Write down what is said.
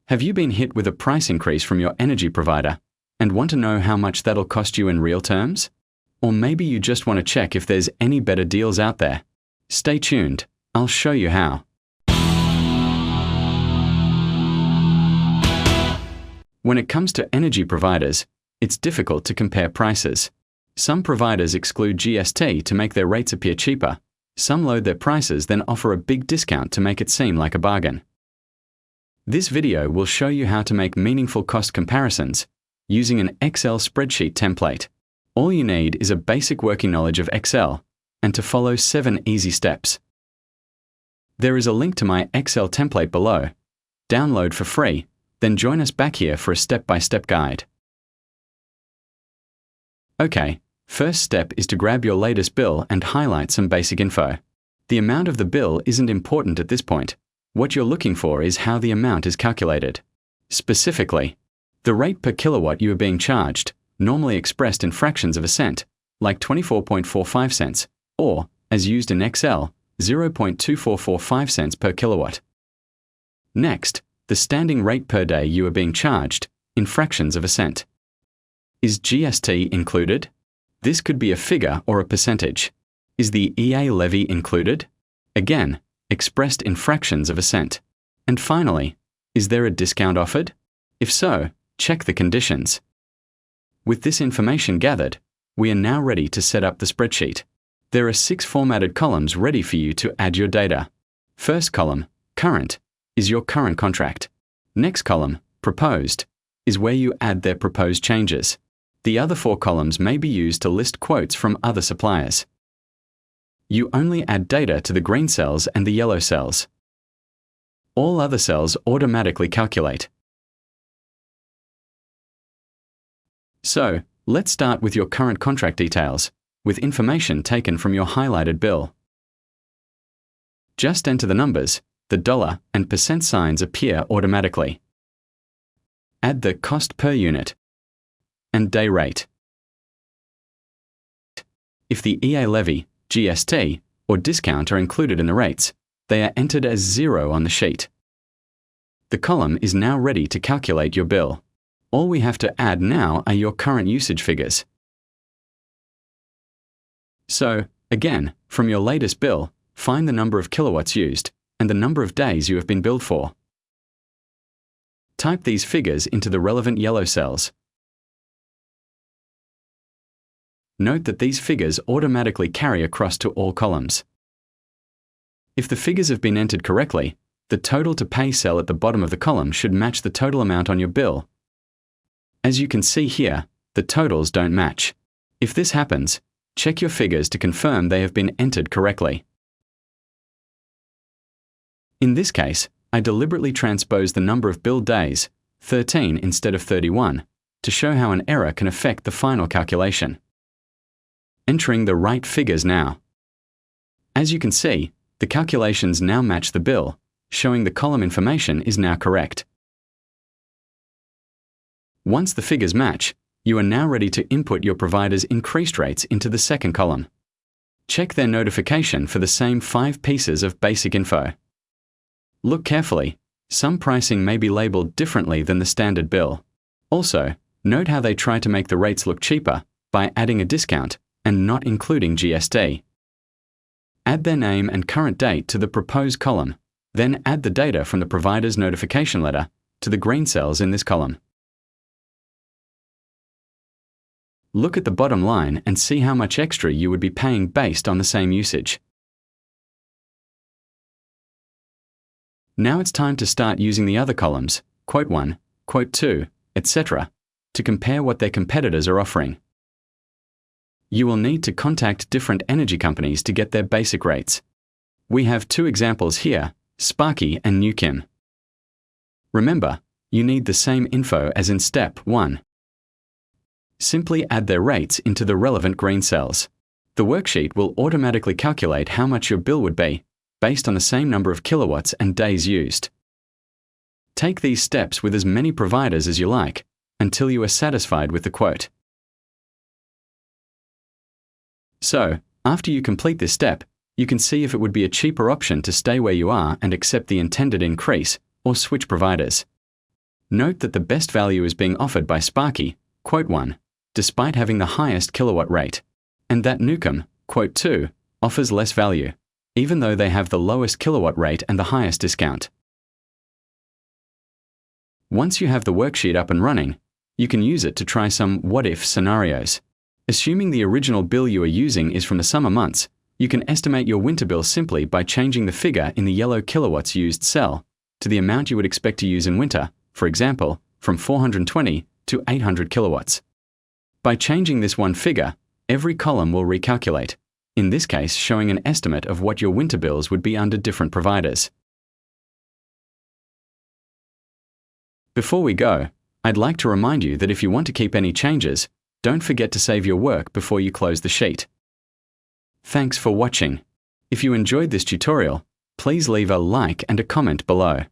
Have you been hit with a price increase from your energy provider and want to know how much that'll cost you in real terms? Or maybe you just want to check if there's any better deals out there. Stay tuned, I'll show you how. When it comes to energy providers, it's difficult to compare prices. Some providers exclude GST to make their rates appear cheaper. Some load their prices then offer a big discount to make it seem like a bargain. This video will show you how to make meaningful cost comparisons using an Excel spreadsheet template. All you need is a basic working knowledge of Excel and to follow 7 easy steps. There is a link to my Excel template below. Download for free, then join us back here for a step-by-step guide. Okay, first step is to grab your latest bill and highlight some basic info. The amount of the bill isn't important at this point. What you're looking for is how the amount is calculated. Specifically, the rate per kilowatt you are being charged, normally expressed in fractions of a cent, like 24.45 cents, or, as used in Excel, 0.2445 cents per kilowatt. Next, the standing rate per day you are being charged, in fractions of a cent. Is GST included? This could be a figure or a percentage. Is the EA levy included? Again, expressed in fractions of a cent. And finally, is there a discount offered? If so, check the conditions. With this information gathered, we are now ready to set up the spreadsheet. There are 6 formatted columns ready for you to add your data. First column, Current, is your current contract. Next column, Proposed, is where you add their proposed changes. The other 4 columns may be used to list quotes from other suppliers. You only add data to the green cells and the yellow cells. All other cells automatically calculate. So, let's start with your current contract details, with information taken from your highlighted bill. Just enter the numbers, the dollar and percent signs appear automatically. Add the cost per unit and day rate. If the EA levy, GST, or discount are included in the rates, they are entered as 0 on the sheet. The column is now ready to calculate your bill. All we have to add now are your current usage figures. So, again, from your latest bill, find the number of kilowatts used and the number of days you have been billed for. Type these figures into the relevant yellow cells. Note that these figures automatically carry across to all columns. If the figures have been entered correctly, the total to pay cell at the bottom of the column should match the total amount on your bill. As you can see here, the totals don't match. If this happens, check your figures to confirm they have been entered correctly. In this case, I deliberately transposed the number of billed days, 13 instead of 31, to show how an error can affect the final calculation. Entering the right figures now. As you can see, the calculations now match the bill, showing the column information is now correct. Once the figures match, you are now ready to input your provider's increased rates into the second column. Check their notification for the same 5 pieces of basic info. Look carefully, some pricing may be labeled differently than the standard bill. Also, note how they try to make the rates look cheaper by adding a discount and not including GST. Add their name and current date to the proposed column, then add the data from the provider's notification letter to the green cells in this column. Look at the bottom line and see how much extra you would be paying based on the same usage. Now it's time to start using the other columns, quote 1, quote 2, etc., to compare what their competitors are offering. You will need to contact different energy companies to get their basic rates. We have 2 examples here, Sparky and Newkim. Remember, you need the same info as in step 1. Simply add their rates into the relevant green cells. The worksheet will automatically calculate how much your bill would be, based on the same number of kilowatts and days used. Take these steps with as many providers as you like, until you are satisfied with the quote. So, after you complete this step, you can see if it would be a cheaper option to stay where you are and accept the intended increase, or switch providers. Note that the best value is being offered by Sparky, quote 1, despite having the highest kilowatt rate, and that Nukem, quote 2, offers less value, even though they have the lowest kilowatt rate and the highest discount. Once you have the worksheet up and running, you can use it to try some what-if scenarios. Assuming the original bill you are using is from the summer months, you can estimate your winter bill simply by changing the figure in the yellow kilowatts used cell to the amount you would expect to use in winter, for example, from 420 to 800 kilowatts. By changing this one figure, every column will recalculate, in this case showing an estimate of what your winter bills would be under different providers. Before we go, I'd like to remind you that if you want to keep any changes, don't forget to save your work before you close the sheet. Thanks for watching. If you enjoyed this tutorial, please leave a like and a comment below.